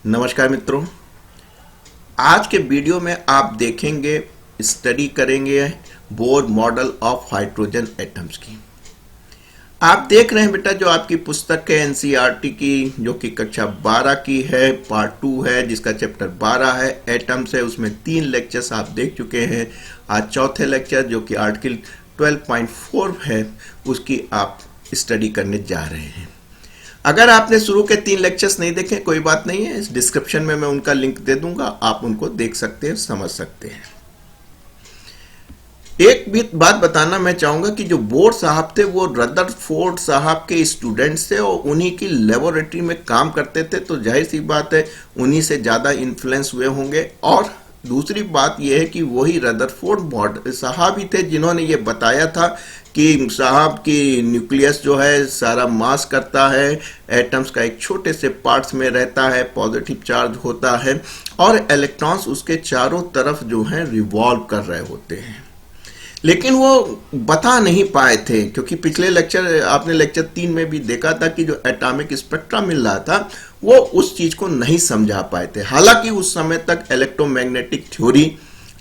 नमस्कार मित्रों, आज के वीडियो में आप देखेंगे, स्टडी करेंगे Bohr model of hydrogen atoms की। आप देख रहे हैं बेटा, जो आपकी पुस्तक है एनसीईआरटी की, जो कि कक्षा 12 की है, पार्ट 2 है, जिसका चैप्टर 12 है, एटम्स है। उसमें 3 लेक्चर्स आप देख चुके हैं। आज चौथे लेक्चर, जो कि आर्टिकल 12.4 है, उसकी आप स्टडी करने जा रहे हैं। अगर आपने शुरू के 3 लेक्चर्स नहीं देखे, कोई बात नहीं है, इस डिस्क्रिप्शन में मैं उनका लिंक दे दूंगा, आप उनको देख सकते हैं, समझ सकते हैं। एक भी बात बताना मैं चाहूंगा कि जो बोर साहब थे वो रदरफोर्ड साहब के स्टूडेंट्स थे और उन्हीं की लेबोरेटरी में काम करते थे, तो जाहिर सी बात है उन्हीं से ज्यादा इन्फ्लुएंस हुए होंगे। और दूसरी बात यह है कि वही रदरफोर्ड साहब ही थे जिन्होंने ये बताया था कि साहब की न्यूक्लियस जो है सारा मास करता है, एटम्स का एक छोटे से पार्ट्स में रहता है, पॉजिटिव चार्ज होता है और इलेक्ट्रॉन्स उसके चारों तरफ जो है रिवॉल्व कर रहे होते हैं। लेकिन वो बता नहीं पाए थे, क्योंकि पिछले लेक्चर, आपने लेक्चर 3 में भी देखा था कि जो एटॉमिक स्पेक्ट्रा मिल रहा था वो उस चीज को नहीं समझा पाए थे। हालांकि उस समय तक इलेक्ट्रोमैग्नेटिक थ्योरी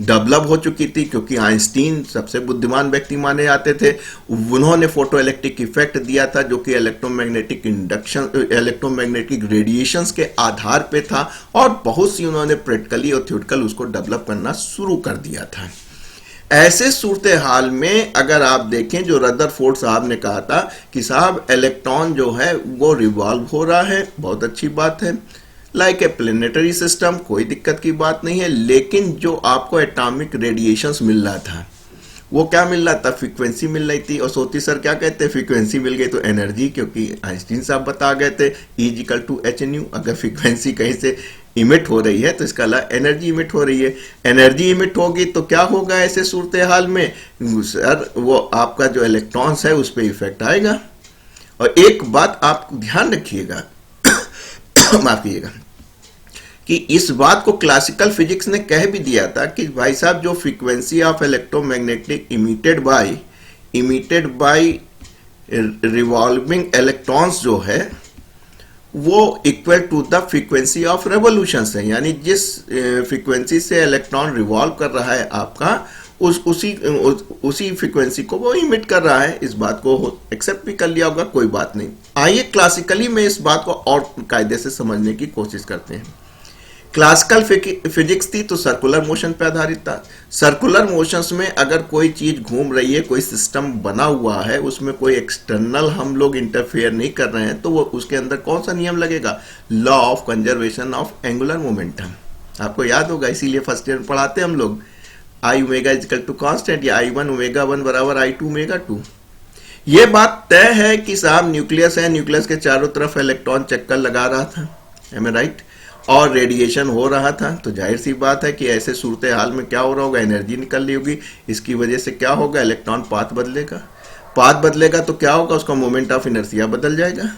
डेवलप हो चुकी थी, क्योंकि आइंस्टीन सबसे बुद्धिमान व्यक्ति माने जाते थे। उन्होंने फोटो इलेक्ट्रिक इफेक्ट दिया था, जो कि इलेक्ट्रोमैग्नेटिक इंडक्शन, इलेक्ट्रोमैग्नेटिक रेडिएशंस के आधार पे था, और बहुत सी उन्होंने प्रैक्टिकली और थ्योरेटिकल उसको डेवलप करना शुरू कर दिया था। ऐसे सूरत हाल में अगर आप देखें, जो रदरफोर्ड साहब ने कहा था कि साहब इलेक्ट्रॉन जो है वो रिवॉल्व हो रहा है, बहुत अच्छी बात है, लाइक ए प्लेनेटरी सिस्टम, कोई दिक्कत की बात नहीं है। लेकिन जो आपको एटॉमिक रेडिएशंस मिल रहा था वो क्या मिल रहा था? फ्रीक्वेंसी मिल रही थी। और सोती सर क्या कहते हैं, फ्रीक्वेंसी मिल गई तो एनर्जी, क्योंकि आइंस्टीन साहब बता गए थे E=hν। अगर फ्रीक्वेंसी कहीं से इमिट हो रही है तो इसका अलावा एनर्जी इमिट हो रही है। एनर्जी इमिट होगी तो क्या होगा ऐसे सूरत हाल में? सर वो आपका जो इलेक्ट्रॉन्स है उस पर इफेक्ट आएगा। और एक बात आप ध्यान रखिएगा माफ कीजिएगा, कि इस बात को क्लासिकल फिजिक्स ने कह भी दिया था कि भाई साहब, जो frequency of electromagnetic emitted by revolving electrons जो है वो equal to the frequency of revolutions है। यानी जिस फ्रीक्वेंसी से इलेक्ट्रॉन रिवॉल्व कर रहा है आपका, उसी फ्रीक्वेंसी को वो इमिट कर रहा है। इस बात को एक्सेप्ट भी कर लिया होगा, कोई बात नहीं। आइए क्लासिकली में इस बात को और कायदे से समझने की कोशिश करते हैं। क्लासिकल फिजिक्स थी तो सर्कुलर मोशन पे आधारित था। सर्कुलर मोशंस में अगर कोई चीज घूम रही है, कोई सिस्टम बना हुआ है, उसमें कोई एक्सटर्नल हम लोग इंटरफेयर नहीं कर रहे हैं, तो वो उसके अंदर कौन सा नियम लगेगा? Law of conservation of angular momentum. आपको याद होगा, इसीलिए फर्स्ट ईयर पढ़ाते हैं हम लोग I omega is equal to constant, या I1 ओमेगा 1 बराबर I2 ओमेगा 2। ये बात तय है कि साहब न्यूक्लियस है, न्यूक्लियस के चारों तरफ इलेक्ट्रॉन चक्कर लगा रहा था, एम आई राइट, और रेडिएशन हो रहा था। तो जाहिर सी बात है कि ऐसे सूरत हाल में क्या हो रहा होगा? एनर्जी निकल रही होगी। इसकी वजह से क्या होगा? इलेक्ट्रॉन पाथ बदलेगा तो क्या होगा? उसका मोमेंट ऑफ इनर्शिया बदल जाएगा।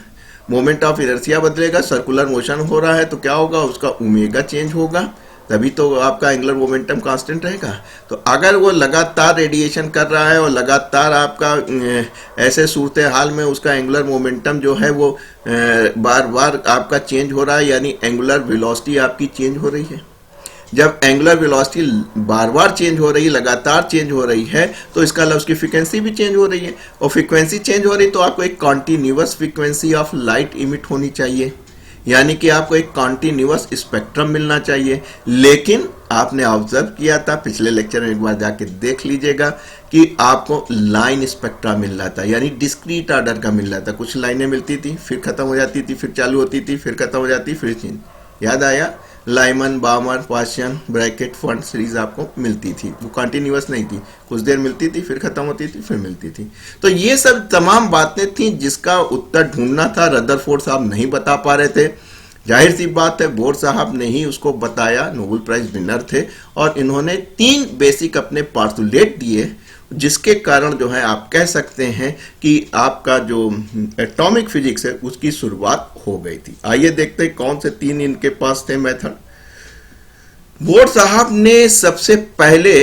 मोमेंट ऑफ इनर्शिया बदलेगा, सर्कुलर मोशन हो रहा है तो क्या होगा? उसका ओमेगा चेंज होगा, तभी तो आपका एंगुलर मोमेंटम कांस्टेंट रहेगा। तो अगर वो लगातार रेडिएशन कर रहा है और लगातार आपका ऐसे सूरत हाल में उसका एंगुलर मोमेंटम जो है वो बार बार आपका चेंज हो रहा है, यानी एंगुलर वेलोसिटी आपकी चेंज हो रही है। जब एंगुलर वेलोसिटी बार बार चेंज हो रही है, लगातार चेंज हो रही है, तो इसका अलावा उसकी फ्रीक्वेंसी भी चेंज हो रही है। और फ्रीक्वेंसी चेंज हो रही तो आपको एक continuous frequency of light emit होनी चाहिए, यानी कि आपको एक कॉन्टिन्यूअस स्पेक्ट्रम मिलना चाहिए। लेकिन आपने ऑब्जर्व किया था, पिछले लेक्चर में एक बार जाके देख लीजिएगा, कि आपको लाइन स्पेक्ट्रा मिल रहा था, यानी डिस्क्रीट ऑर्डर का मिल रहा था। कुछ लाइनें मिलती थी, फिर खत्म हो जाती थी, फिर चालू होती थी, फिर खत्म हो जाती, फिर चेंज। याद आया? लाइमन, बामर, पाशियन, ब्रैकेट, फंड सीरीज आपको मिलती थी। वो कंटिन्यूअस नहीं थी, कुछ देर मिलती थी, फिर खत्म होती थी, फिर मिलती थी। तो ये सब तमाम बातें थी जिसका उत्तर ढूंढना था, रदरफोर्ड साहब नहीं बता पा रहे थे। जाहिर सी बात है, बोर साहब ने ही उसको बताया, नोबेल प्राइज विनर थे, और इन्होंने 3 बेसिक अपने पार्सुलेट दिए, जिसके कारण जो है आप कह सकते हैं कि आपका जो एटॉमिक फिजिक्स है उसकी शुरुआत हो गई थी। आइए देखते हैं कौन से 3 इनके पास थे मेथड। बोर साहब ने सबसे पहले,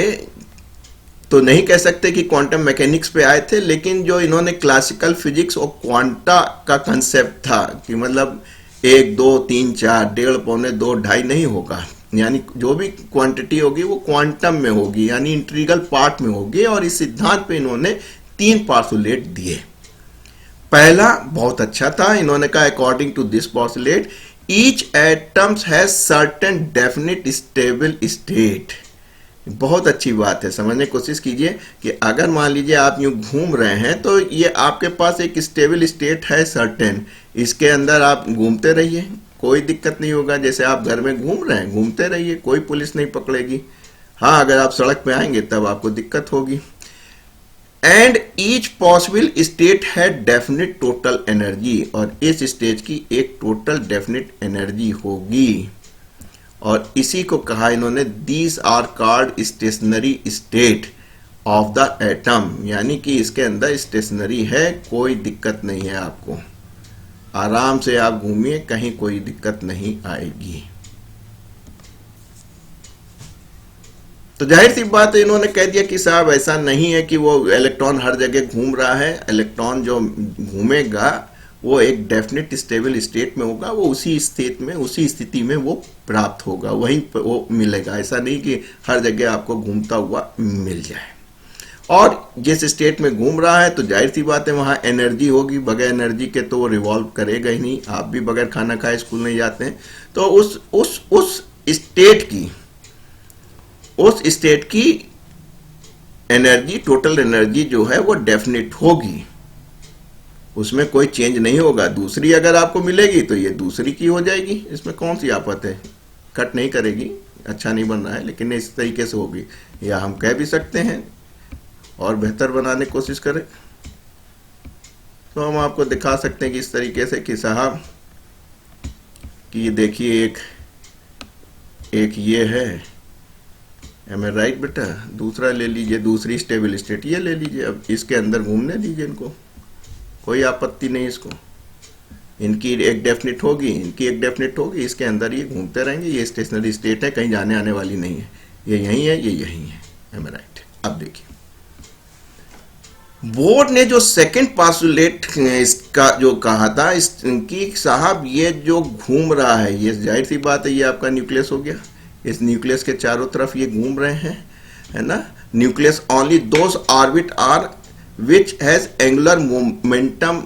तो नहीं कह सकते कि क्वांटम मैकेनिक्स पे आए थे, लेकिन जो इन्होंने क्लासिकल फिजिक्स और क्वांटा का कंसेप्ट था, कि मतलब 1 2 3 4, 1.5 पौने 2 2.5 नहीं होगा। यानी जो भी क्वांटिटी होगी वो क्वांटम में होगी, यानी इंटीग्रल पार्ट में होगी। और इस सिद्धांत पे इन्होंने 3 पार्सुलेट दिए। पहला बहुत अच्छा था, इन्होंने कहा according to this postulate each atoms has certain definite stable state. बहुत अच्छी बात है, समझने की कोशिश कीजिए कि अगर मान लीजिए आप यूं घूम रहे हैं तो ये आपके पास एक स्टेबल स्टेट है सर्टेन, इसके अंदर आप घूमते रहिए, कोई दिक्कत नहीं होगा। जैसे आप घर में घूम रहे हैं, घूमते रहिए, कोई पुलिस नहीं पकड़ेगी। हाँ, अगर आप सड़क पे आएंगे तब आपको दिक्कत होगी। एंड ईच पॉसिबल स्टेट है डेफिनिट टोटल एनर्जी, और इस स्टेज की एक टोटल डेफिनिट एनर्जी होगी। और इसी को कहा इन्होंने these are called stationary state of the atom, यानी कि इसके अंदर स्टेशनरी है, कोई दिक्कत नहीं है आपको, आराम से आप घूमिए, कहीं कोई दिक्कत नहीं आएगी। तो जाहिर सी बात है, इन्होंने कह दिया कि साहब ऐसा नहीं है कि वो इलेक्ट्रॉन हर जगह घूम रहा है। इलेक्ट्रॉन जो घूमेगा वो एक डेफिनेट स्टेबल स्टेट में होगा, वो उसी स्थिति में, उसी स्थिति में वो प्राप्त होगा, वहीं पर वो मिलेगा। ऐसा नहीं कि हर जगह आपको घूमता हुआ मिल जाए। और जिस स्टेट में घूम रहा है तो जाहिर सी बात है वहां एनर्जी होगी, बगैर एनर्जी के तो वो रिवॉल्व करेगा ही नहीं। आप भी बगैर खाना खाए स्कूल नहीं जाते हैं, तो उस स्टेट की एनर्जी, टोटल एनर्जी जो है वो डेफिनेट होगी, उसमें कोई चेंज नहीं होगा। दूसरी अगर आपको मिलेगी तो ये दूसरी की हो जाएगी, इसमें कौन सी आफत है, कट नहीं करेगी, अच्छा नहीं बन रहा है, लेकिन इस तरीके से होगी। या हम कह भी सकते हैं और बेहतर बनाने की कोशिश करें तो हम आपको दिखा सकते हैं कि इस तरीके से कि साहब कि ये देखिए एक ये है, एम आई राइट बेटा, दूसरा ले लीजिए, दूसरी स्टेबल स्टेट ये ले लीजिए। अब इसके अंदर घूमने दीजिए इनको, कोई आपत्ति नहीं इसको। इनकी एक डेफिनेट होगी, इनकी एक डेफिनेट होगी, इसके अंदर ये घूमते रहेंगे। ये स्टेशनरी स्टेट है, कहीं जाने आने वाली नहीं है, ये यहीं है, ये यहीं है, एम आई राइट। अब देखिए बोर्ड ने जो सेकंड पास्टुलेट इसका जो कहा था, इसकी साहब ये जो घूम रहा है, ये जाहिर सी बात है ये आपका न्यूक्लियस हो गया। इस न्यूक्लियस के चारों तरफ ये घूम रहे हैं, है ना। Nucleus only those orbit are which has angular momentum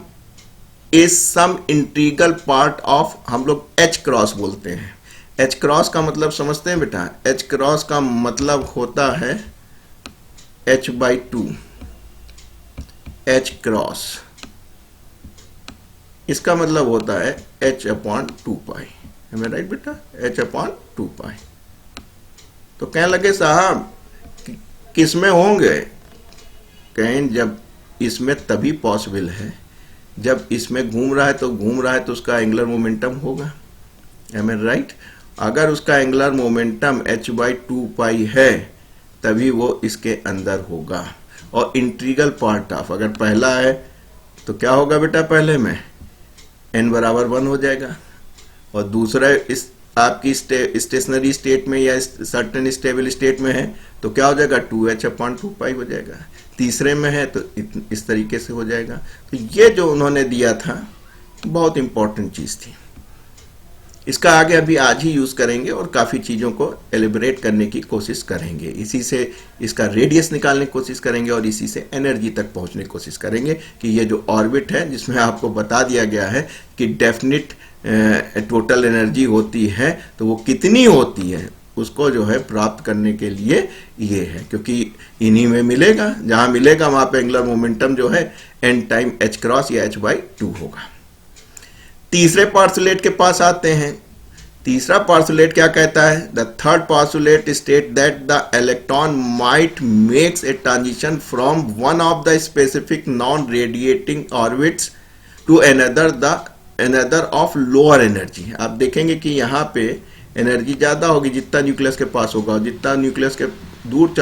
is some integral part of, हम लोग एच क्रॉस बोलते हैं। एच क्रॉस का मतलब समझते हैं बेटा, एच क्रॉस का मतलब होता है h/2, एच क्रॉस, इसका मतलब होता है h/2π, है मैं राइट बेटा, h/2π। तो कहने लगे साहब किस में होंगे, कहें जब इसमें तभी पॉसिबल है जब इसमें घूम रहा है तो उसका एंगुलर मोमेंटम होगा, है मैं राइट। अगर उसका एंगुलर मोमेंटम h/2π है तभी वो इसके अंदर होगा। और इंटीग्रल पार्ट ऑफ अगर पहला है तो क्या होगा बेटा, पहले में n बराबर 1 हो जाएगा, और दूसरा इस आपकी स्टेशनरी स्टेट में या सर्टेन स्टेबल स्टेट में है तो क्या हो जाएगा, 2h/2π हो जाएगा। तीसरे में है तो इस तरीके से हो जाएगा। तो ये जो उन्होंने दिया था बहुत इंपॉर्टेंट चीज थी, इसका आगे अभी आज ही यूज करेंगे और काफी चीजों को एलिब्रेट करने की कोशिश करेंगे। इसी से इसका रेडियस निकालने की कोशिश करेंगे और इसी से एनर्जी तक पहुंचने की कोशिश करेंगे कि ये जो ऑर्बिट है जिसमें आपको बता दिया गया है कि डेफिनिट टोटल एनर्जी होती है, तो वो कितनी होती है उसको जो है प्राप्त करने के लिए ये है, क्योंकि इन्हीं में मिलेगा, जहां मिलेगा वहां पे एंगुलर मोमेंटम जो है n टाइम h क्रॉस या h/2 होगा। तीसरे पार्सुलेट के पास आते हैं। तीसरा पार्सुलेट क्या कहता है, the third postulate state that the electron might makes a transition from one of the specific non radiating orbits to another of lower energy. आप देखेंगे कि यहाँ पे एनर्जी ज्यादा होगी जितना न्यूक्लियस के पास होगा, और जितना न्यूक्लियस के दूर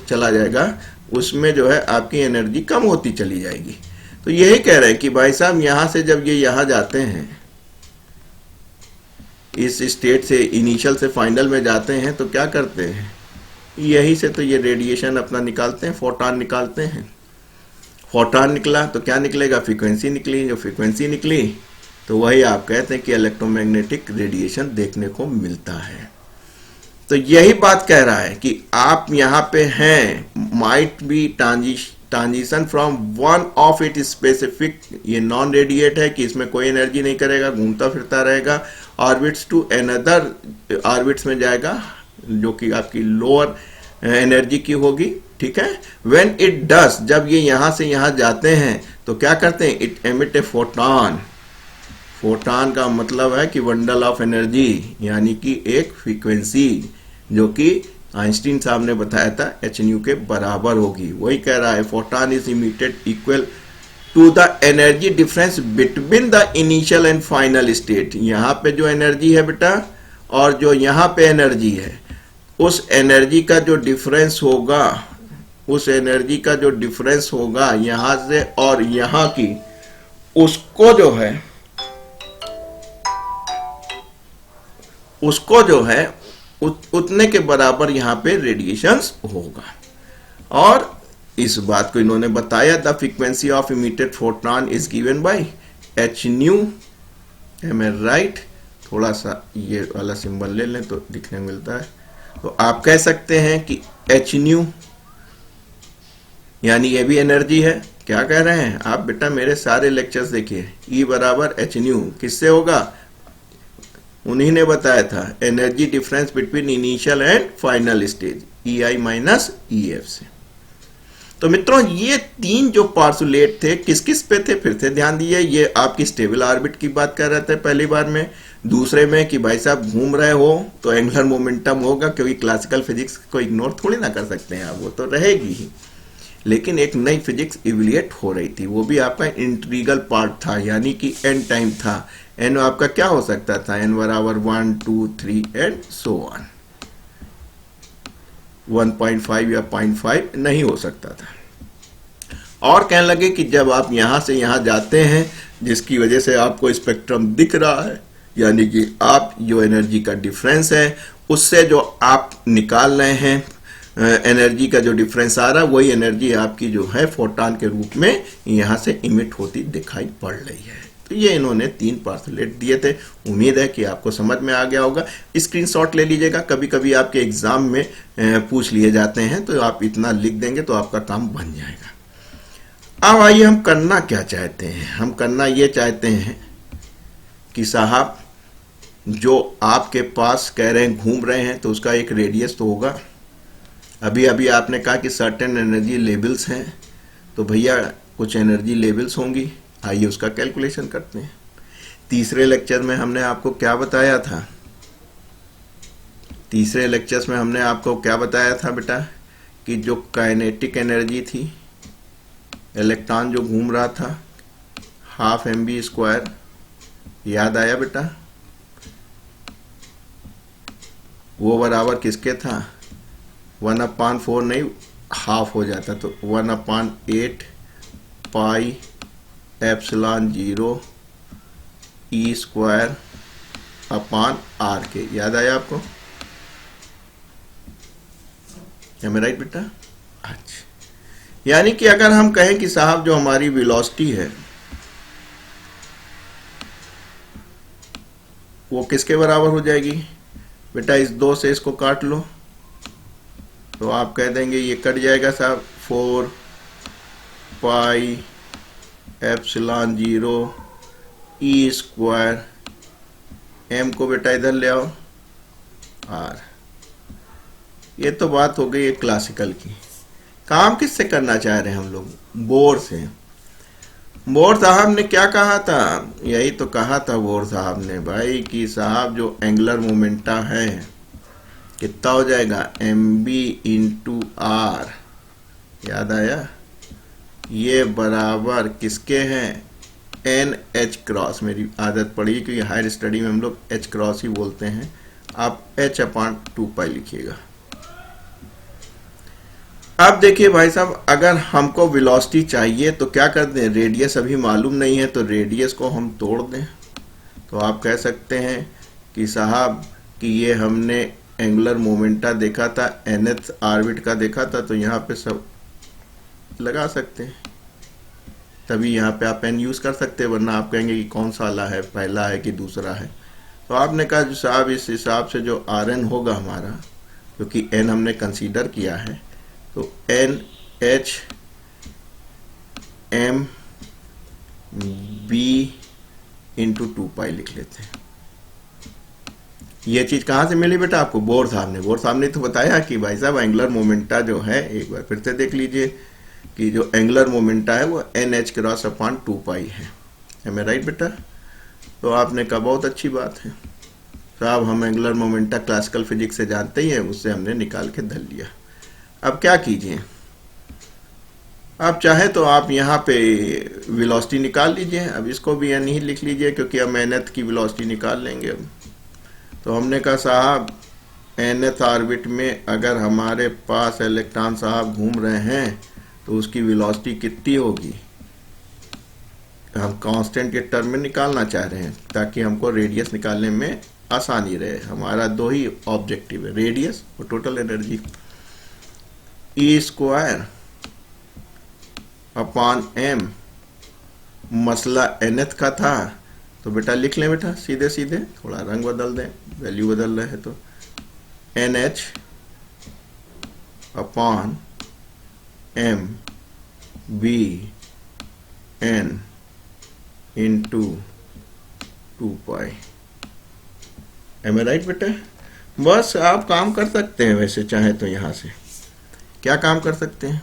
चला जाएगा उसमें जो है आपकी एनर्जी कम होती चली जाएगी। तो यही कह रहे हैं कि भाई साहब यहां से जब ये यहां जाते हैं, इस स्टेट से इनिशियल से फाइनल में जाते हैं, तो क्या करते हैं, यही से तो ये रेडिएशन अपना निकालते हैं, फोटॉन निकालते हैं। फोटॉन निकला तो क्या निकलेगा, फ्रीक्वेंसी निकली। जो फ्रीक्वेंसी निकली तो वही आप कहते हैं कि इलेक्ट्रोमैग्नेटिक रेडिएशन देखने को मिलता है। तो यही बात कह रहा है कि आप यहाँ पे हैं, might be transition from one of it specific, ये नॉन रेडिएट है कि इसमें कोई एनर्जी नहीं करेगा, घूमता फिरता रहेगा, ऑर्बिट्स टू अनदर ऑर्बिट्स में जाएगा जो कि आपकी लोअर एनर्जी की होगी, ठीक है। व्हेन इट डस, जब ये यहां से यहां जाते हैं तो क्या करते हैं, it emit A photon. Photon का मतलब है कि बंडल ऑफ एनर्जी, यानी कि एक फ्रीक्वेंसी जो कि आइंस्टीन साहब ने बताया था hν के बराबर होगी। वही कह रहा है photon is emitted equal to the energy difference between the initial and final state. यहाँ पे जो एनर्जी है बेटा और जो यहाँ पे एनर्जी है, उस एनर्जी का जो डिफरेंस होगा, उस एनर्जी का जो डिफरेंस होगा यहां से और यहां की, उसको जो है उतने के बराबर यहां पे रेडिएशंस होगा। और इस बात को इन्होंने बताया, the frequency of emitted photon is given by hν। Am I right? थोड़ा सा ये वाला सिंबल ले लें तो दिखने मिलता है। तो आप कह सकते हैं कि hν यानी ये भी एनर्जी है। क्या कह रहे हैं आप बेटा, मेरे सारे लेक्चर्स देखिए, E बराबर hν किससे होगा, उन्हीं ने बताया था, energy difference between initial and final stage, EI minus EF से। तो मित्रों ये तीन जो पार्सुलेट थे किस किस पे थे, फिर से ध्यान दिए, ये आपकी स्टेबल ऑर्बिट की बात कर रहे थे पहली बार में। दूसरे में कि भाई साहब घूम रहे हो तो एंगुलर मोमेंटम होगा, क्योंकि क्लासिकल फिजिक्स को इग्नोर थोड़ी ना कर सकते हैं आप, वो तो रहेगी ही। लेकिन एक नई फिजिक्स इवैल्यूएट हो रही थी, वो भी आपका इंट्रीगल पार्ट था, यानी कि एन टाइम था। एन आपका क्या हो सकता था, एन बराबर 1 2 3 एंड सो ऑन। 1.5 या 0.5 नहीं हो सकता था। और कहने लगे कि जब आप यहां से यहां जाते हैं, जिसकी वजह से आपको स्पेक्ट्रम दिख रहा है, यानी कि आप जो एनर्जी का डिफरेंस है उससे जो आप निकाल रहे हैं एनर्जी का जो डिफरेंस आ रहा है, वही एनर्जी आपकी जो है फोटॉन के रूप में यहां से इमिट होती दिखाई पड़ रही है। तो ये इन्होंने तीन पार्सुलेट दिए थे। उम्मीद है कि आपको समझ में आ गया होगा। स्क्रीनशॉट ले लीजिएगा, कभी कभी आपके एग्जाम में पूछ लिए जाते हैं, तो आप इतना लिख देंगे तो आपका काम बन जाएगा। अब आइए हम करना क्या चाहते हैं। हम करना ये चाहते हैं कि साहब जो आपके पास कह रहे हैं घूम रहे हैं, तो उसका एक रेडियस तो होगा। अभी अभी आपने कहा कि सर्टेन एनर्जी लेवल्स हैं, तो भैया कुछ एनर्जी लेवल्स होंगी। आइए उसका कैलकुलेशन करते हैं। तीसरे लेक्चर में हमने आपको क्या बताया था, तीसरे लेक्चर्स में हमने आपको क्या बताया था बेटा, कि जो काइनेटिक एनर्जी थी, इलेक्ट्रॉन जो घूम रहा था, 12 mv², याद आया बेटा? वो बराबर किसके था, 1/4 नहीं, हाफ हो जाता, तो 1/8 pi epsilon 0 E² upon R के। याद आया आपको? एम आई राइट बेटा? अच्छा, यानी कि अगर हम कहें कि साहब जो हमारी वेलोसिटी है वो किसके बराबर हो जाएगी बेटा, इस 2 से इसको काट लो तो आप कह देंगे ये कट जाएगा साहब, 4 पाई एप्सिलॉन 0 E², m को बेटा इधर ले आओ, R। ये तो बात हो गई है क्लासिकल की। काम किससे करना चाह रहे हैं हम लोग, बोर से। बोर साहब ने क्या कहा था, यही तो कहा था बोर साहब ने भाई कि साहब जो एंगुलर मोमेंटा है कितना हो जाएगा, mb इंटू R। याद आया? ये बराबर किसके हैं, NH×। मेरी आदत पड़ी क्योंकि हायर स्टडी में हम लोग H× ही बोलते हैं, आप H/2π लिखिएगा। अब देखिए भाई साहब, अगर हमको वेलोसिटी चाहिए तो क्या कर दें, रेडियस अभी मालूम नहीं है तो रेडियस को हम तोड़ दें। तो आप कह सकते हैं कि साहब कि ये हमने एंगुलर मोमेंटा देखा था, nth ऑर्बिट का देखा था, तो यहाँ पे सब लगा सकते हैं। तभी यहाँ पे आप एन यूज़ कर सकते हैं, वरना आप कहेंगे कि कौन सा वाला है, पहला है कि दूसरा है। तो आपने कहा जो साहब इस हिसाब से जो आर एन होगा हमारा, क्योंकि एन हमने कंसीडर किया है, तो N H M B into 2 pi लिख लेते हैं। ये चीज कहाँ से मिली बेटा आपको? बोर साहब ने तो बताया कि भाई साहब एंगुलर मोमेंटा जो है, एक बार फिर से देख लीजिए कि जो एंगुलर मोमेंटा है वो एन एच क्रॉस अपॉन 2 पाई है। मैं राइट बेटा? तो आपने कहा बहुत अच्छी बात है साहब, हम एंगुलर मोमेंटा क्लासिकल फिजिक्स से जानते ही हैं, उससे हमने निकाल के धर लिया। अब क्या कीजिए, आप चाहे तो आप यहाँ पे वेलोसिटी निकाल लीजिए। अब इसको भी एन ही लिख लीजिए, क्योंकि हम nth की वेलोसिटी निकाल लेंगे। अब तो हमने कहा साहब nth ऑर्बिट में अगर हमारे पास इलेक्ट्रॉन साहब घूम रहे हैं तो उसकी वेलोसिटी कितनी होगी? हम कांस्टेंट के टर्म में निकालना चाह रहे हैं ताकि हमको रेडियस निकालने में आसानी रहे। हमारा दो ही ऑब्जेक्टिव है, रेडियस और टोटल एनर्जी। ई स्क्वायर अपॉन एम, मसला nth का था तो बेटा लिख लें बेटा सीधे सीधे, थोड़ा रंग बदल दें, वैल्यू बदल रहे हैं तो NH upon M B N into 2 pi. Am I right बेटा? बस आप काम कर सकते हैं वैसे चाहे तो, यहां से क्या काम कर सकते हैं,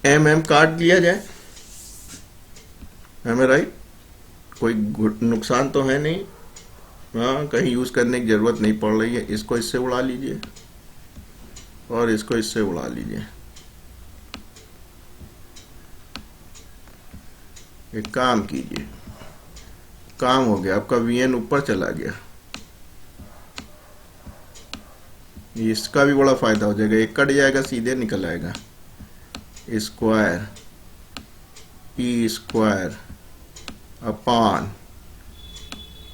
एम काट दिया जाए। Am I right? कोई नुकसान तो है नहीं, हाँ कहीं यूज करने की जरूरत नहीं पड़ रही है। इसको इससे उड़ा लीजिए और इसको इससे उड़ा लीजिए। एक काम कीजिए, काम हो गया आपका, वीएन ऊपर चला गया। इसका भी बड़ा फायदा हो जाएगा, एक कट जाएगा सीधे निकल आएगा। स्क्वायर ई स्क्वायर अपॉन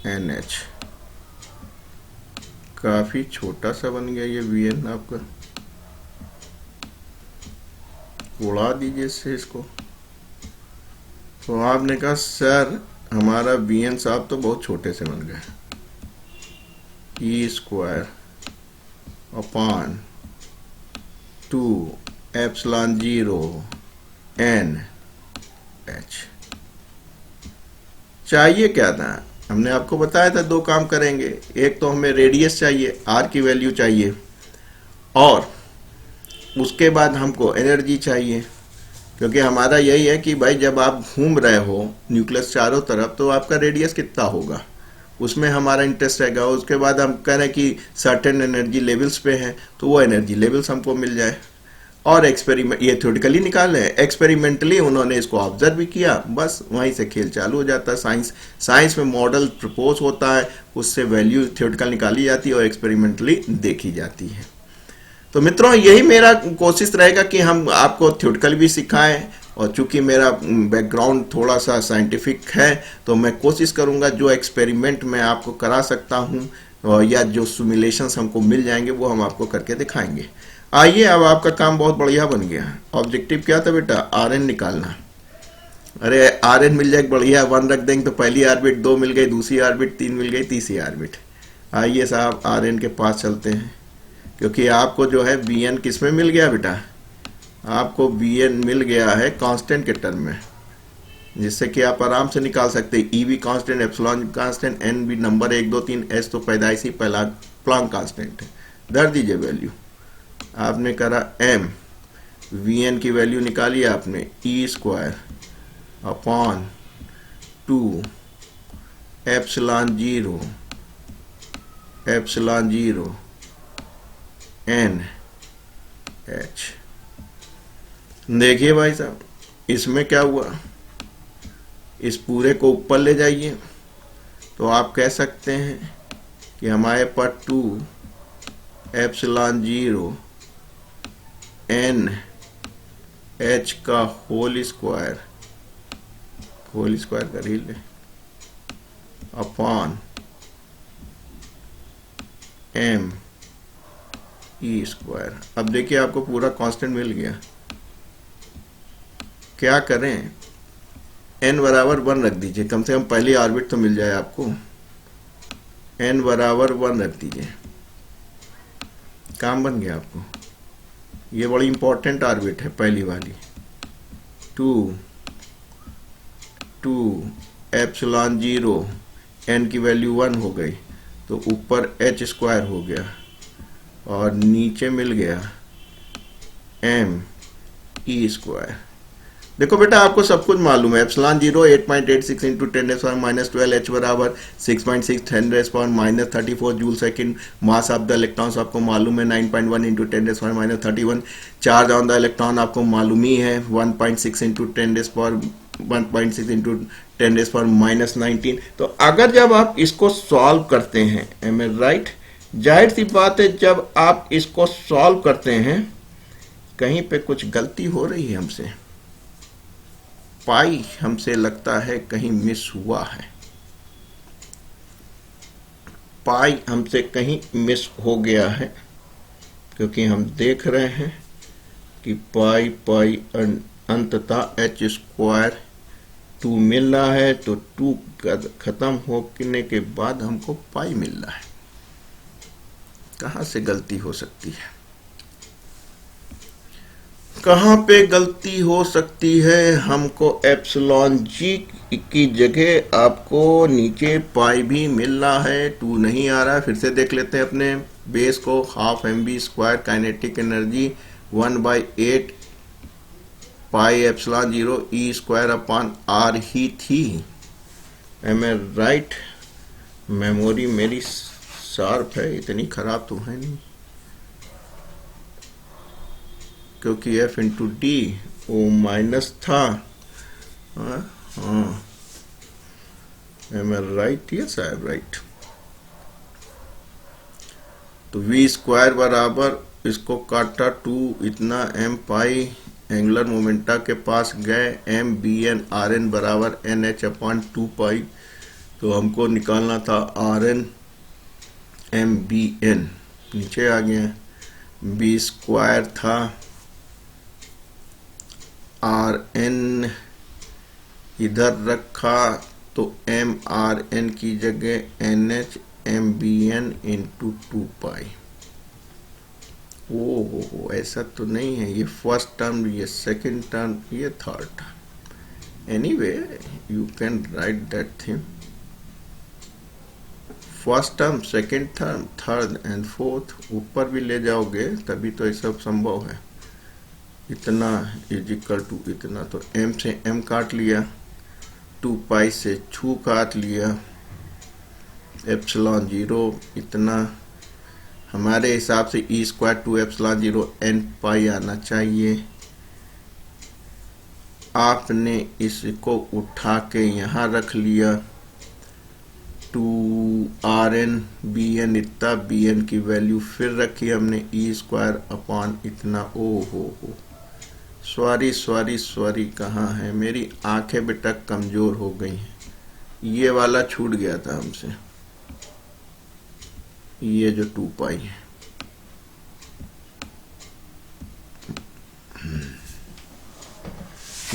एन एच, काफी छोटा सा बन गया ये वीएन आपका, उड़ा दीजिए इससे इसको। तो आपने कहा सर हमारा वीएन साहब तो बहुत छोटे से बन गए, e square upon 2 epsilon 0 n h. चाहिए क्या था? हमने आपको बताया था दो काम करेंगे, एक तो हमें रेडियस चाहिए, आर की वैल्यू चाहिए, और उसके बाद हमको एनर्जी चाहिए। क्योंकि हमारा यही है कि भाई जब आप घूम रहे हो न्यूक्लियस चारों तरफ तो आपका रेडियस कितना होगा, उसमें हमारा इंटरेस्ट रहेगा। उसके बाद हम कह रहे हैं कि सर्टेन एनर्जी लेवल्स पे हैं तो वो एनर्जी लेवल्स हमको मिल जाए। और एक्सपेरिमेंट ये थ्योरेटिकली निकाले हैं, एक्सपेरिमेंटली उन्होंने इसको ऑब्जर्व भी किया, बस वहीं से खेल चालू हो जाता है। साइंस में मॉडल प्रपोज होता है, उससे वैल्यू थ्योरेटिकल निकाली जाती है और एक्सपेरिमेंटली देखी जाती है। तो मित्रों यही मेरा कोशिश रहेगा कि हम आपको थ्योरेटिकल भी सिखाएं, और चूंकि मेरा बैकग्राउंड थोड़ा सा साइंटिफिक है तो मैं कोशिश करूंगा जो एक्सपेरिमेंट मैं आपको करा सकता हूं या जो सिमुलेशंस हमको मिल जाएंगे वो हम आपको करके दिखाएंगे। आइए, अब आपका काम बहुत बढ़िया बन गया। ऑब्जेक्टिव क्या था बेटा? आर एन निकालना। अरे आर एन मिल जाए बढ़िया, 1 रख देंगे तो पहली ऑर्बिट 2 मिल गई, दूसरी ऑर्बिट 3 मिल गई, तीसरी ऑर्बिट। आइए साहब आर एन के पास चलते हैं, क्योंकि आपको जो है बी एन किस में मिल गया बेटा? आपको बी एन मिल गया है कांस्टेंट के टर्म में, जिससे कि आप आराम से निकाल सकते हैं। ई भी कांस्टेंट, एप्सिलॉन कांस्टेंट, एन भी नंबर 1 2 3, एस तो पैदाइशी पहला प्लैंक कांस्टेंट है। धर दीजिए वैल्यू। आपने करा एम, वी एन की वैल्यू निकाली आपने, e square upon 2 epsilon 0 n h. देखिए भाई साहब इसमें क्या हुआ, इस पूरे को ऊपर ले जाइए तो आप कह सकते हैं कि हमारे पास 2 एप्सिलॉन 0 एन एच का होल स्क्वायर कर ही ले अपॉन एम ई स्क्वायर। अब देखिए आपको पूरा कांस्टेंट मिल गया, क्या करें, n बराबर 1 रख दीजिए, कम से कम पहली ऑर्बिट तो मिल जाए आपको। n बराबर 1 रख दीजिए, काम बन गया आपको। ये बड़ी इंपॉर्टेंट ऑर्बिट है पहली वाली। 2 एप्सिलॉन 0, n की वैल्यू 1 हो गई तो ऊपर h स्क्वायर हो गया और नीचे मिल गया m e स्क्वायर। देखो बेटा आपको सब कुछ मालूम है, एप्सिलॉन 0 8.86 इंटू 10⁻12, h बराबर 6.6 10⁻34 joule second, mass of the electrons आपको मालूम है 9.1 into 10⁻31, charge on the electron आपको मालूम ही है 1.6 इंटू 1.6 इंटू 10⁻19। तो अगर जब आप इसको सॉल्व करते हैं, एम ए राइट, जाहिर सी बात है जब आप इसको सॉल्व करते हैं कहीं पे कुछ गलती हो रही है हमसे, पाई हमसे लगता है कहीं मिस हुआ है, पाई हमसे कहीं मिस हो गया है, क्योंकि हम देख रहे हैं कि पाई पाई अंततः h स्क्वायर 2 मिल रहा है, तो 2 खत्म होने के बाद हमको पाई मिल रहा है। कहां से गलती हो सकती है, कहां पे गलती हो सकती है? हमको एप्सिलॉन जी की जगह आपको नीचे पाई भी मिल रहा है, 2 नहीं आ रहा है। फिर से देख लेते हैं अपने बेस को, half mv square kinetic energy 1/8 pi epsilon 0 e square upon r ही थी। Am I right? मेमोरी मेरी शार्प है, इतनी खराब तो है नहीं, क्योंकि f इंटू डी वो माइनस था। Am I right? Yes I am right. तो v स्क्वायर बराबर, इसको काटा 2, इतना m पाई, एंगुलर मोमेंटा के पास गए, m bn rn बराबर nh अपॉन 2 पाई। तो हमको निकालना था rn m bn, नीचे आ गया, b स्क्वायर था rn इधर रखा तो m rn की जगह nh m bn इंटू 2 पाई। ओ ऐसा तो नहीं है, ये फर्स्ट टर्म, ये सेकंड टर्म, ये third term. Anyway you can write that thing, first term, second term, third and fourth, ऊपर भी ले जाओगे तभी तो ये सब संभव है। इतना इज इक्वल टू इतना, तो m से m काट लिया, 2 पाई से 2 काट लिया, एप्सिलॉन 0 इतना, हमारे हिसाब से ई स्क्वायर 2 एप्सिलॉन 0 n पाई आना चाहिए। आपने इसको उठा के यहाँ रख लिया, 2 rn bn इतना, bn की वैल्यू फिर रखी हमने ई स्क्वायर अपॉन इतना। ओ हो सॉरी सॉरी सॉरी, कहाँ है मेरी आंखें बेटा, कमजोर हो गई हैं, ये वाला छूट गया था हमसे, ये जो 2 पाई है।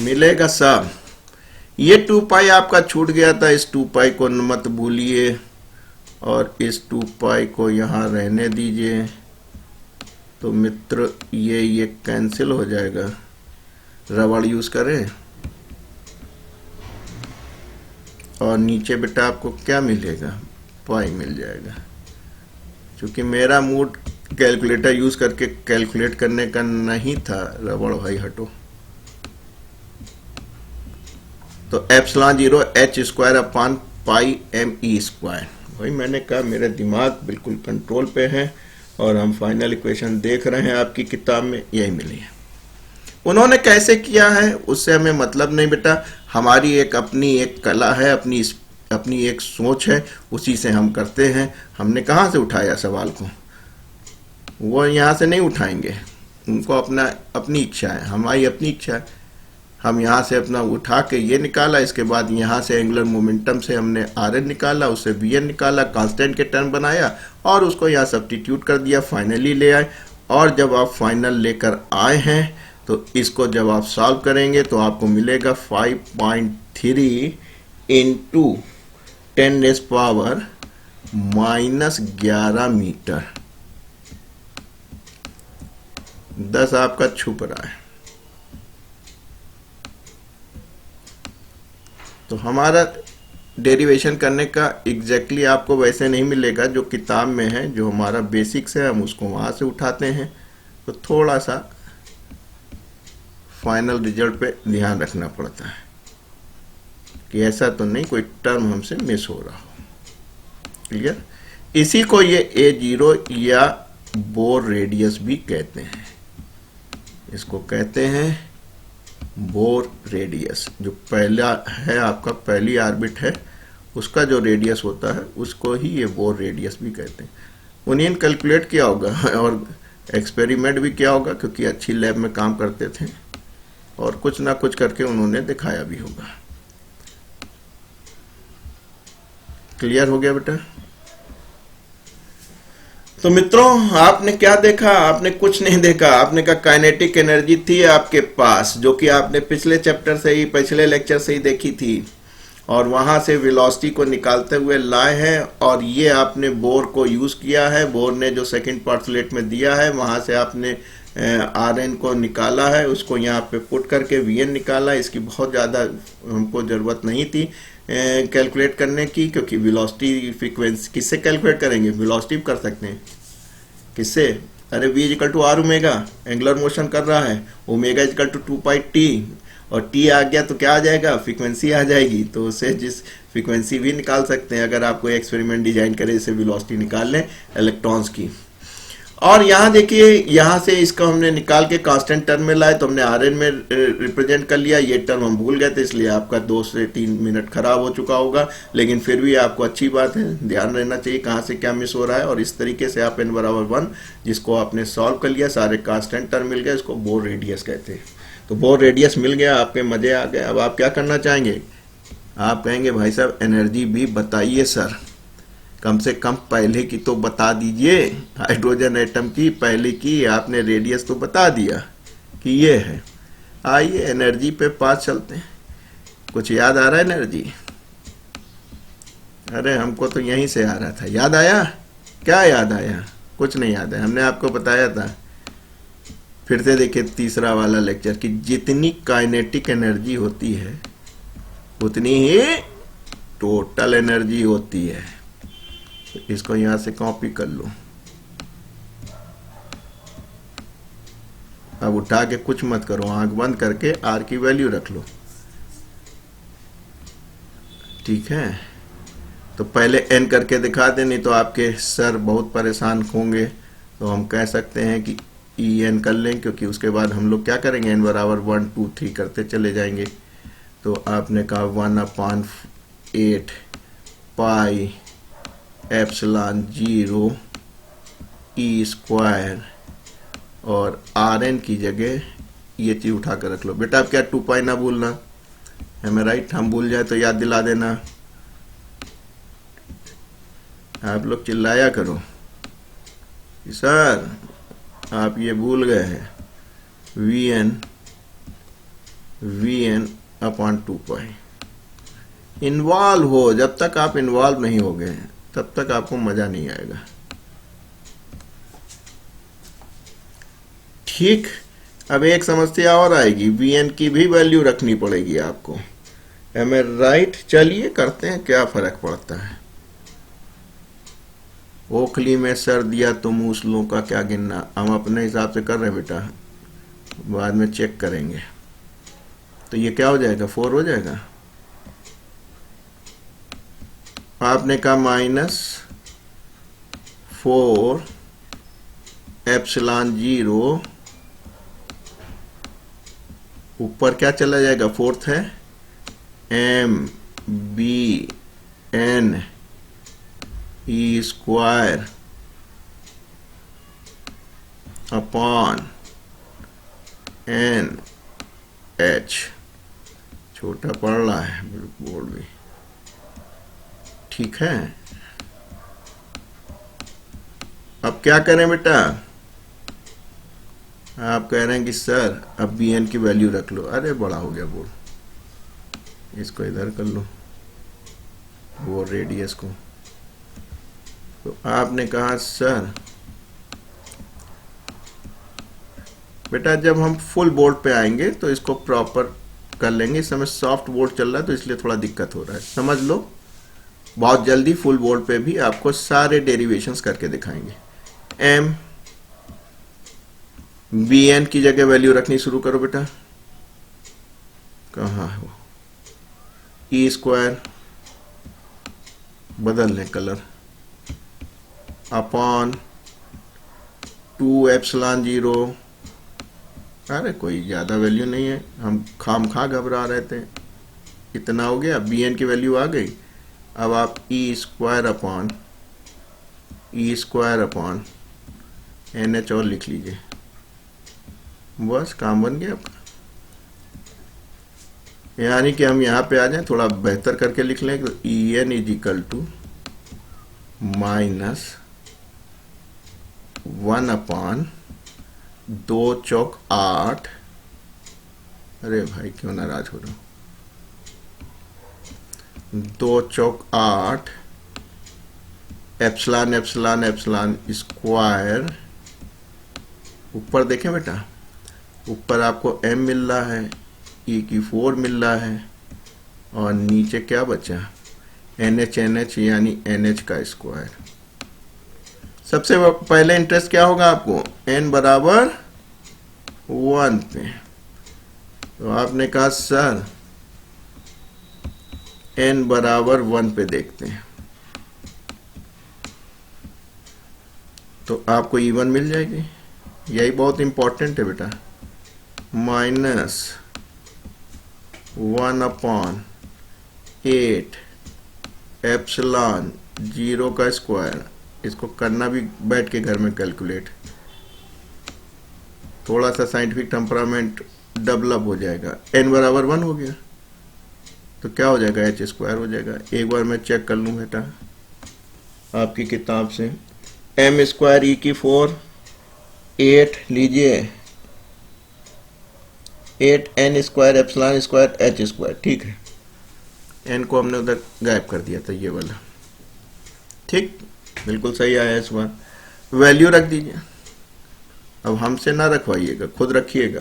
मिलेगा सब, ये 2 पाई आपका छूट गया था, इस 2 पाई को मत भूलिए और इस 2 पाई को यहाँ रहने दीजिए। तो मित्र ये कैंसिल हो जाएगा, रबड़ यूज करें, और नीचे बेटा आपको क्या मिलेगा, पाई मिल जाएगा। क्योंकि मेरा मूड कैलकुलेटर यूज करके कैलकुलेट करने का नहीं था, रबड़ भाई हटो। तो epsilon 0 h square upon pi m e square, वही मैंने कहा मेरा दिमाग बिल्कुल कंट्रोल पे है, और हम फाइनल इक्वेशन देख रहे हैं आपकी किताब में, यही मिली है। उन्होंने कैसे किया है उससे हमें मतलब नहीं बेटा, हमारी एक अपनी एक कला है, अपनी एक सोच है, उसी से हम करते हैं। हमने कहाँ से उठाया सवाल को, वो यहाँ से नहीं उठाएंगे, उनको अपनी इच्छा है, हमारी अपनी इच्छा है। हम यहाँ से अपना उठा के ये निकाला, इसके बाद यहाँ से एंगुलर मोमेंटम से हमने Rn निकाला, उससे Vn निकाला, कांस्टेंट के टर्म बनाया और उसको यहाँ सब्स्टिट्यूट कर दिया, फाइनली ले आए। और जब आप फाइनल लेकर आए हैं तो इसको जब आप सॉल्व करेंगे तो आपको मिलेगा 5.3 इंटू 10⁻⁻11 मीटर। 10 आपका छुप रहा है। तो हमारा डेरिवेशन करने का एग्जैक्टली आपको वैसे नहीं मिलेगा जो किताब में है, जो हमारा बेसिक्स है हम उसको वहां से उठाते हैं। तो थोड़ा सा फाइनल रिजल्ट पे ध्यान रखना पड़ता है कि ऐसा तो नहीं कोई टर्म हमसे मिस हो रहा हो। क्लियर? इसी को ये A0 या बोर रेडियस भी कहते हैं। इसको कहते हैं बोर रेडियस। जो पहला है आपका पहली ऑर्बिट है उसका जो रेडियस होता है उसको ही ये बोर रेडियस भी कहते हैं। उन्हें कैलकुलेट किया होगा और एक्सपेरिमेंट भी किया होगा क्योंकि अच्छी लैब में काम करते थे और कुछ ना कुछ करके उन्होंने दिखाया भी होगा। क्लियर हो गया बेटा? तो मित्रों आपने क्या देखा? आपने कुछ नहीं देखा। आपने कहा काइनेटिक एनर्जी थी आपके पास जो कि आपने पिछले चैप्टर से ही, पिछले लेक्चर से ही देखी थी, और वहां से वेलोसिटी को निकालते हुए लाए हैं और ये आपने बोर को यूज किया है। बोर ने जो सेकंड पार्सुलेट में दिया है वहां से आपने Rn को निकाला है, उसको यहाँ पे पुट करके Vn निकाला। इसकी बहुत ज़्यादा हमको ज़रूरत नहीं थी कैलकुलेट करने की, क्योंकि वेलोसिटी फ्रीक्वेंसी किससे कैलकुलेट करेंगे? वेलोसिटी कर सकते हैं किससे? अरे v equal to R omega, angular motion कर रहा है, ओमेगा इक्वल टू 2πt, और t आ गया तो क्या आ जाएगा? फ्रीक्वेंसी आ जाएगी। तो उससे जिस फ्रीक्वेंसी भी निकाल सकते हैं अगर आप कोई एक्सपेरिमेंट डिजाइन करें, इससे वेलोसिटी निकाल लें इलेक्ट्रॉन्स की। और यहाँ देखिए, यहाँ से इसका हमने निकाल के कांस्टेंट टर्म में लाए तो हमने Rn में रिप्रेजेंट कर लिया। ये टर्म हम भूल गए थे इसलिए आपका 2 से 3 मिनट खराब हो चुका होगा, लेकिन फिर भी आपको अच्छी बात है, ध्यान रहना चाहिए कहाँ से क्या मिस हो रहा है। और इस तरीके से आप n=1 जिसको आपने सॉल्व कर लिया, सारे कांस्टेंट टर्म मिल गए, इसको बोर रेडियस कहते हैं। तो बोर रेडियस मिल गया, आपके मजे आ गए। अब आप क्या करना चाहेंगे? आप कहेंगे भाई साहब एनर्जी भी बताइए सर, कम से कम पहले की तो बता दीजिए। हाइड्रोजन एटम की पहले की आपने रेडियस तो बता दिया कि ये है। आइए एनर्जी पे पास चलते हैं। कुछ याद आ रहा है एनर्जी? अरे हमको तो यहीं से आ रहा था। याद आया? क्या याद आया? कुछ नहीं याद है, हमने आपको बताया था। फिर से देखिए तीसरा वाला लेक्चर कि जितनी काइनेटिक एनर्जी होती है उतनी ही टोटल एनर्जी होती है। इसको यहां से कॉपी कर लो। अब उठा के कुछ मत करो, आंख बंद करके आर की वैल्यू रख लो। ठीक है? तो पहले एन करके दिखा दे, नहीं तो आपके सर बहुत परेशान होंगे। तो हम कह सकते हैं कि ई एन कर लें, क्योंकि उसके बाद हम लोग क्या करेंगे, एन बराबर 1 2 3 करते चले जाएंगे। तो आपने कहा 1/8 पाई एप्सिलॉन 0 ई स्क्वायर, और Rn की जगह ये चीज उठा कर रख लो। बेटा आप क्या 2 पाई ना भूलना, है मैं राइट? हम भूल जाए तो याद दिला देना। आप लोग चिल्लाया करो कि सर आप ये भूल गए हैं, Vn/2 पाई। इन्वॉल्व हो, जब तक आप इन्वॉल्व नहीं हो गए तब तक आपको मजा नहीं आएगा। ठीक, अब एक समस्या और आएगी, Vn की भी वैल्यू रखनी पड़ेगी आपको। M I right? चलिए करते हैं, क्या फर्क पड़ता है। ओखली में सर दिया तो मूसलों का क्या गिनना। हम अपने हिसाब से कर रहे हैं बेटा, बाद में चेक करेंगे। तो ये क्या हो जाएगा? 4 हो जाएगा। आपने कहा -4 एप्सिलॉन 0, ऊपर क्या चला जाएगा? 4th है MBN ई स्क्वायर अपॉन NH। छोटा पड़ रहा है बोर्ड भी, ठीक है? अब क्या करें बेटा? आप कह रहे हैं कि सर अब बी एन की वैल्यू रख लो। अरे बड़ा हो गया बोर्ड, इसको इधर कर लो, वो रेडियस को। तो आपने कहा सर बेटा जब हम फुल बोर्ड पे आएंगे तो इसको प्रॉपर कर लेंगे। इस समय सॉफ्ट बोर्ड चल रहा है तो इसलिए थोड़ा दिक्कत हो रहा है, समझ लो। बहुत जल्दी फुल बोर्ड पे भी आपको सारे डेरिवेशंस करके दिखाएंगे। एम बी एन की जगह वैल्यू रखनी शुरू करो बेटा। कहाँ है वो? ई स्क्वायर बदल लें कलर अपॉन 2 एप्सिलॉन 0। अरे कोई ज़्यादा वैल्यू नहीं है, हम खाम खा घबरा रहे थे। इतना हो गया, बी एन की वैल्यू आ गई। अब आप ई स्क्वायर अपॉन एन एच और लिख लीजिए, बस काम बन गया आपका। यानी कि हम यहाँ पे आ जाएं, थोड़ा बेहतर करके लिख लें तो E N is equal to minus 1 upon 2 चौक 8। अरे भाई क्यों नाराज हो रहा हूँ? 2 चौक 8 एप्सिलॉन एप्सिलॉन एप्सिलॉन स्क्वायर। ऊपर देखें बेटा, ऊपर आपको m मिल रहा है, e की 4 मिल रहा है, और नीचे क्या बचा? NH यानी NH का स्क्वायर। सबसे पहले इंटरेस्ट क्या होगा आपको? n बराबर 1 पे। तो आपने कहा सर n बराबर 1 पे देखते हैं, तो आपको E1 मिल जाएगी। यही बहुत इंपॉर्टेंट है बेटा। माइनस 1 अपॉन 8 एप्सिलॉन 0 का स्क्वायर। इसको करना भी बैठ के घर में कैलकुलेट, थोड़ा सा साइंटिफिक टेम्परामेंट डेवलप हो जाएगा। n बराबर 1 हो गया तो क्या हो जाएगा? h स्क्वायर हो जाएगा। एक बार मैं चेक कर लूँ बेटा आपकी किताब से। m स्क्वायर e की 4 8 लीजिए, 8 n square epsilon square h square. ठीक है, n को हमने उधर गायब कर दिया था, ये वाला। ठीक, बिल्कुल सही आया इस बार। वैल्यू रख दीजिए। अब हमसे ना रखवाइएगा, खुद रखिएगा,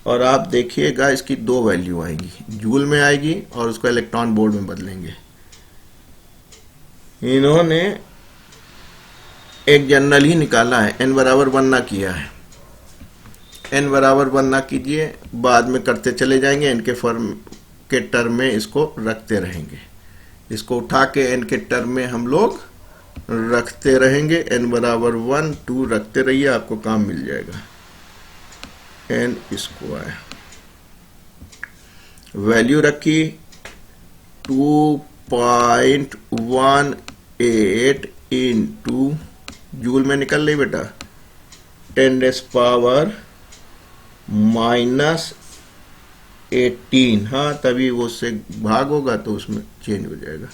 और आप देखिएगा इसकी 2 वैल्यू आएगी, जूल में आएगी और उसको इलेक्ट्रॉन वोल्ट में बदलेंगे। इन्होंने एक जनरल ही निकाला है, n बराबर 1 ना किया है। n बराबर 1 ना कीजिए, बाद में करते चले जाएंगे। n के फॉर्म के टर्म में इसको रखते रहेंगे, इसको उठा के n के टर्म में हम लोग रखते रहेंगे। n बराबर 1 2 रखते रहिए, आपको काम मिल जाएगा। n स्क्वायर वैल्यू रखी 2.18 इंटू जूल में निकल रही बेटा 10⁻⁻18। हाँ, तभी वो उससे भाग होगा तो उसमें चेंज हो जाएगा।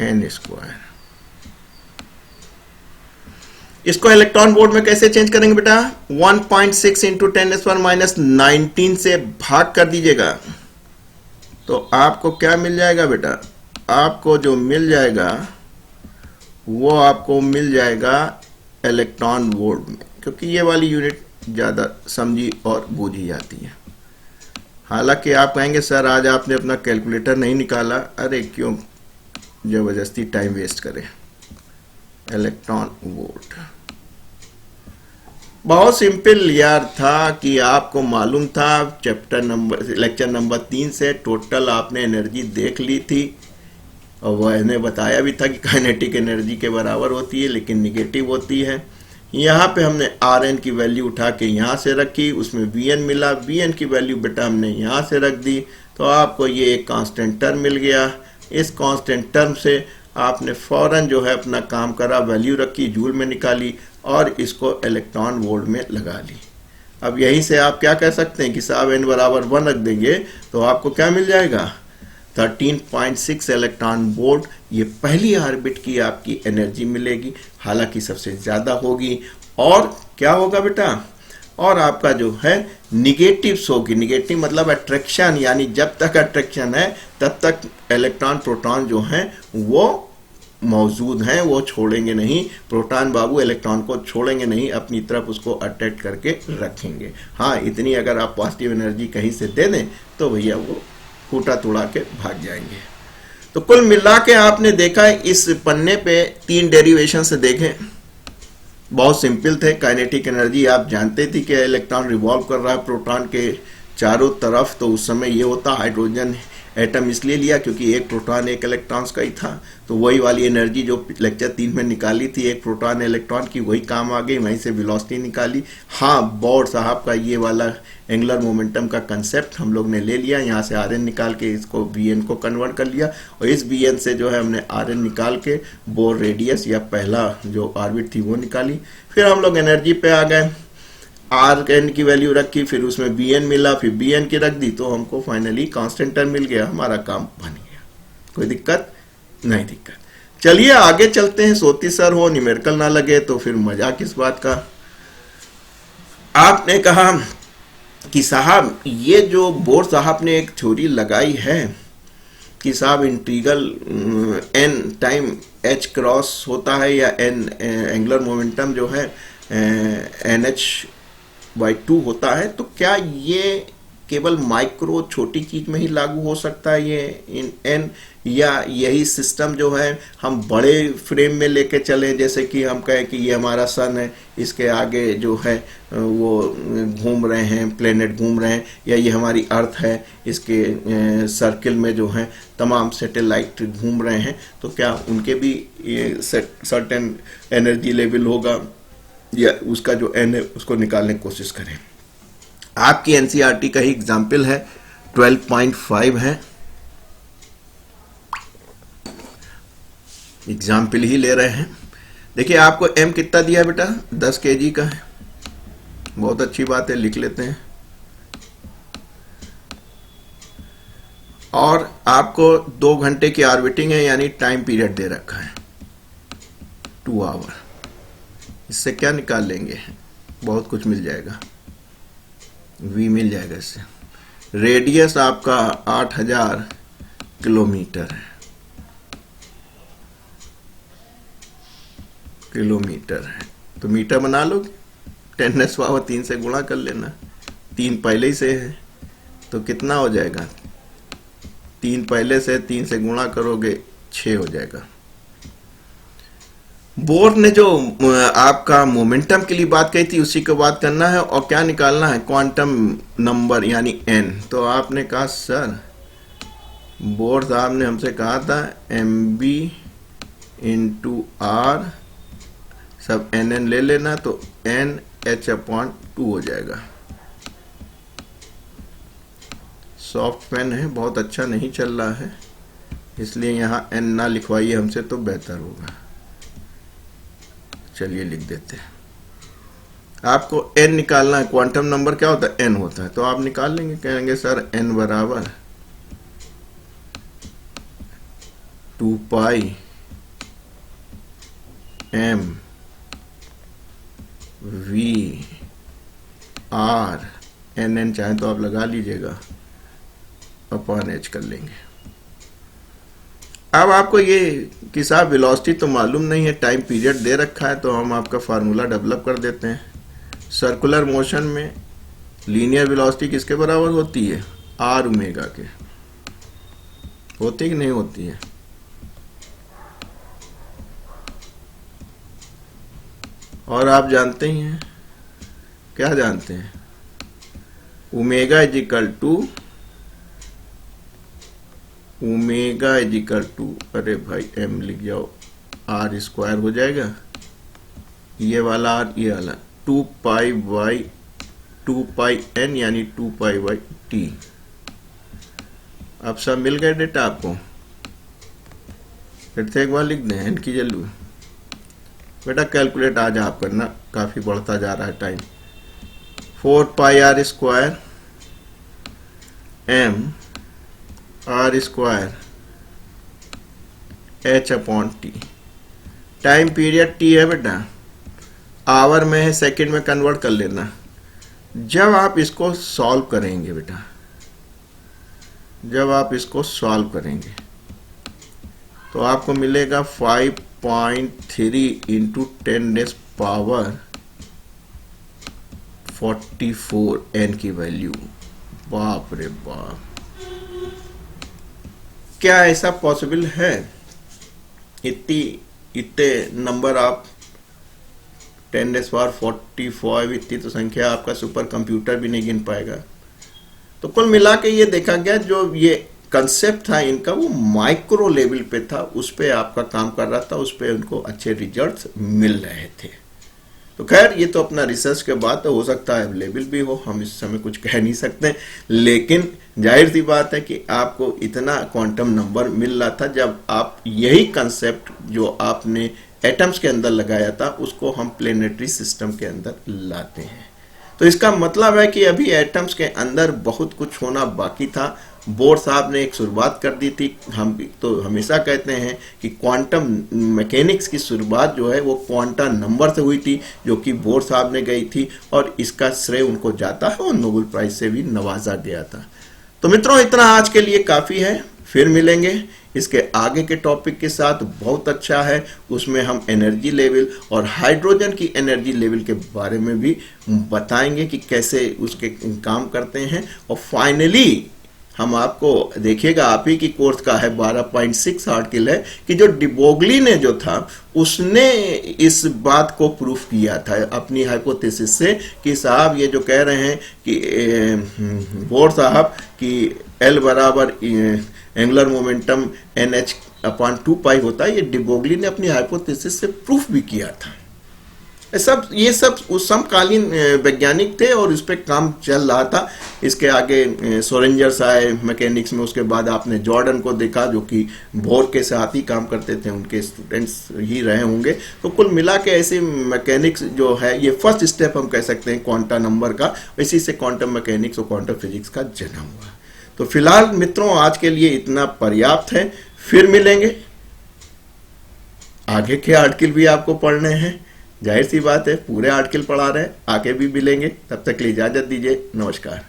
n square. इसको इलेक्ट्रॉन वोल्ट में कैसे चेंज करेंगे बेटा? 1.6 इंटू 10⁻⁻19 से भाग कर दीजिएगा तो आपको क्या मिल जाएगा बेटा? आपको जो मिल जाएगा वो आपको मिल जाएगा इलेक्ट्रॉन वोल्ट में, क्योंकि ये वाली यूनिट ज़्यादा समझी और बूझी जाती है। हालांकि आप कहेंगे सर आज आपने अपना कैलकुलेटर नहीं निकाला। अरे क्यों ज़बरदस्ती टाइम वेस्ट करें। इलेक्ट्रॉन वोल्ट बहुत सिंपल यार था कि आपको मालूम था। लेक्चर नंबर 3 से टोटल आपने एनर्जी देख ली थी, और वह बताया भी था कि काइनेटिक एनर्जी के बराबर होती है लेकिन निगेटिव होती है। यहाँ पे हमने Rn की वैल्यू उठा के यहाँ से रखी, उसमें Vn मिला। Vn की वैल्यू बेटा हमने यहाँ से रख दी, तो आपको ये एक कांस्टेंट टर्म मिल गया। इस कांस्टेंट टर्म से आपने फौरन जो है अपना काम करा, वैल्यू रखी, जूल में निकाली और इसको इलेक्ट्रॉन वोल्ट में लगा ली। अब यहीं से आप क्या कह सकते हैं कि साहब n बराबर 1 रख देंगे तो आपको क्या मिल जाएगा? 13.6 इलेक्ट्रॉन वोल्ट ये पहली ऑर्बिट की आपकी एनर्जी मिलेगी, हालांकि सबसे ज़्यादा होगी। और क्या होगा बेटा, और आपका जो है निगेटिव होगी। निगेटिव मतलब अट्रैक्शन, यानी जब तक अट्रैक्शन है तब तक इलेक्ट्रॉन प्रोटॉन जो हैं वो मौजूद हैं, वो छोड़ेंगे नहीं। प्रोटॉन बाबू इलेक्ट्रॉन को छोड़ेंगे नहीं, अपनी तरफ उसको अट्रैक्ट करके रखेंगे। हाँ, इतनी अगर आप पॉजिटिव एनर्जी कहीं से दे दें तो भैया वो टूटा तोड़ा के भाग जाएंगे। तो कुल मिला के आपने देखा इस पन्ने पे 3 डेरिवेशन से देखें, बहुत सिंपल थे। काइनेटिक एनर्जी आप जानते थी कि इलेक्ट्रॉन रिवॉल्व कर रहा है प्रोटॉन के चारों तरफ, तो उस समय ये होता हाइड्रोजन एटम इसलिए लिया क्योंकि एक प्रोटॉन एक इलेक्ट्रॉन्स का ही था, तो वही वाली एनर्जी जो लेक्चर 3 में निकाली थी एक प्रोटॉन इलेक्ट्रॉन की, वही काम आ गई, वहीं से वेलोसिटी निकाली। हाँ, बोर साहब का ये वाला एंगुलर मोमेंटम का कंसेप्ट हम लोग ने ले लिया, यहाँ से आर एन निकाल के इसको वी एन को कन्वर्ट कर लिया, और इस वी एन से जो है हमने आर एन निकाल के बोर रेडियस या पहला जो ऑर्बिट थी वो निकाली। फिर हम लोग एनर्जी पे आ गए, आर एन की वैल्यू रखी, फिर उसमें बी एन मिला, फिर बी एन की रख दी, तो हमको फाइनली कांस्टेंट टर्म मिल गया, हमारा काम बन गया। कोई दिक्कत नहीं? दिक्कत। चलिए आगे चलते हैं। सोती सर हो, न्यूमेरिकल ना लगे तो फिर मजा किस बात का। आपने कहा कि साहब ये जो बोर साहब ने एक थ्योरी लगाई है कि साहब integral N time H cross होता है, या एन एंगुलर मोमेंटम जो है एन एच बाई 2 होता है, तो क्या ये केवल माइक्रो छोटी चीज में ही लागू हो सकता है ये इन एन, या यही सिस्टम जो है हम बड़े फ्रेम में लेके चलें, जैसे कि हम कहें कि ये हमारा सन है, इसके आगे जो है वो घूम रहे हैं प्लेनेट घूम रहे हैं, या ये हमारी अर्थ है, इसके सर्किल में जो है तमाम सैटेलाइट घूम रहे हैं, तो क्या उनके भी सर्टेन एनर्जी लेवल होगा, या उसका जो एन है उसको निकालने की कोशिश करें। आपकी एनसीईआरटी का ही एग्जाम्पल है 12.5 है, एग्जाम्पल ही ले रहे हैं। देखिए आपको एम कितना दिया बेटा, 10 केजी का है, बहुत अच्छी बात है, लिख लेते हैं। और आपको 2 घंटे की ऑर्बिटिंग है, यानी टाइम पीरियड दे रखा है 2 आवर। इससे क्या निकाल लेंगे, बहुत कुछ मिल जाएगा, वी मिल जाएगा इससे। रेडियस आपका 8000 किलोमीटर है, तो मीटर बना लो, 10⁻³ से गुणा कर लेना, 3 पहले ही से है तो कितना हो जाएगा, 3 पहले से 3 से गुणा करोगे 6 हो जाएगा। बोर ने जो आपका मोमेंटम के लिए बात कही थी उसी को बात करना है, और क्या निकालना है, क्वांटम नंबर यानी एन। तो आपने कहा सर, बोर साहब ने हमसे कहा था mb इंटू आर सब nn ले लेना, तो NH/2 हो जाएगा। सॉफ्ट पेन है, बहुत अच्छा नहीं चल रहा है, इसलिए यहाँ n ना लिखवाइए हमसे तो बेहतर होगा। चलिए लिख देते हैं। आपको n निकालना है, क्वांटम नंबर क्या होता है, n होता है, तो आप निकाल लेंगे, कहेंगे सर n बराबर 2 पाई m v r n चाहे तो आप लगा लीजिएगा, अपॉन h कर लेंगे। अब आपको ये कि साहब वेलोसिटी तो मालूम नहीं है, टाइम पीरियड दे रखा है, तो हम आपका फार्मूला डेवलप कर देते हैं। सर्कुलर मोशन में लीनियर वेलोसिटी किसके बराबर होती है, आर ओमेगा के। होती कि नहीं होती है? और आप जानते ही हैं, क्या जानते हैं, ओमेगा इज इक्वल टू अरे भाई m लिख जाओ, r स्क्वायर हो जाएगा, ये वाला r ये वाला 2 पाई n यानी 2 पाई बाई t। अब सब मिल गए डेटा आपको, फिर से एक बार लिख दें n की जल्दी। बेटा कैलकुलेट आज आप करना, काफी बढ़ता जा रहा है time. 4 pi r square m R square H upon T. Time period T है बेटा, आवर में है, सेकंड में कन्वर्ट कर लेना। जब आप इसको सॉल्व करेंगे बेटा, जब आप इसको सॉल्व करेंगे तो आपको मिलेगा 5.3 इंटू 10 पावर 44 एन की वैल्यू। बाप रे बाप, क्या ऐसा पॉसिबल है? इतने नंबर आप 10⁻⁴, इतनी तो संख्या आपका सुपर कंप्यूटर भी नहीं गिन पाएगा। तो कुल मिला के ये देखा गया, जो ये कंसेप्ट था इनका वो माइक्रो लेवल पे था, उस पे आपका काम कर रहा था, उस पे उनको अच्छे रिजल्ट्स मिल रहे थे। तो खैर ये तो अपना रिसर्च के बाद तो हो सकता है अवेलेबल भी हो, हम इस समय कुछ कह नहीं सकते, लेकिन जाहिर सी बात है कि आपको इतना क्वांटम नंबर मिल रहा था जब आप यही कंसेप्ट जो आपने एटम्स के अंदर लगाया था उसको हम प्लेनेटरी सिस्टम के अंदर लाते हैं। तो इसका मतलब है कि अभी एटम्स के अंदर बहुत कुछ होना बाकी था। बोर साहब ने एक शुरुआत कर दी थी। हम तो हमेशा कहते हैं कि क्वांटम मैकेनिक्स की शुरुआत जो है वो क्वांटम नंबर से हुई थी, जो कि बोर साहब ने गई थी, और इसका श्रेय उनको जाता है और नोबेल प्राइज से भी नवाजा गया था। तो मित्रों इतना आज के लिए काफ़ी है, फिर मिलेंगे इसके आगे के टॉपिक के साथ। बहुत अच्छा है, उसमें हम एनर्जी लेवल और हाइड्रोजन की एनर्जी लेवल के बारे में भी बताएंगे कि कैसे उसके काम करते हैं। और फाइनली हम आपको देखिएगा, आप ही की कोर्स का है 12.6 आर्टिकल है कि जो डिबोगली ने जो था उसने इस बात को प्रूफ किया था अपनी हाइपोथेसिस से कि साहब ये जो कह रहे हैं कि बोर साहब कि एल बराबर एंगुलर मोमेंटम NH अपॉन 2 होता है, ये डिबोगली ने अपनी हाइपोथेसिस से प्रूफ भी किया था। ये सब उस समकालीन वैज्ञानिक थे और इस पे काम चल रहा था। इसके आगे सोरेंजर्स आए मैकेनिक्स में, उसके बाद आपने जॉर्डन को देखा जो कि बोर के साथ ही काम करते थे, उनके स्टूडेंट्स ही रहे होंगे। तो कुल मिला के ऐसे मैकेनिक्स जो है ये फर्स्ट स्टेप हम कह सकते हैं क्वांटम नंबर का, इसी से क्वांटम मैकेनिक्स और क्वांटम फिजिक्स का जन्म हुआ। तो फिलहाल मित्रों आज के लिए इतना पर्याप्त है, फिर मिलेंगे। आगे के आर्टिकल भी आपको पढ़ने हैं, जाहिर सी बात है पूरे आर्टिकल पढ़ा रहे हैं, आगे भी मिलेंगे। तब तक के लिए इजाजत दीजिए, नमस्कार।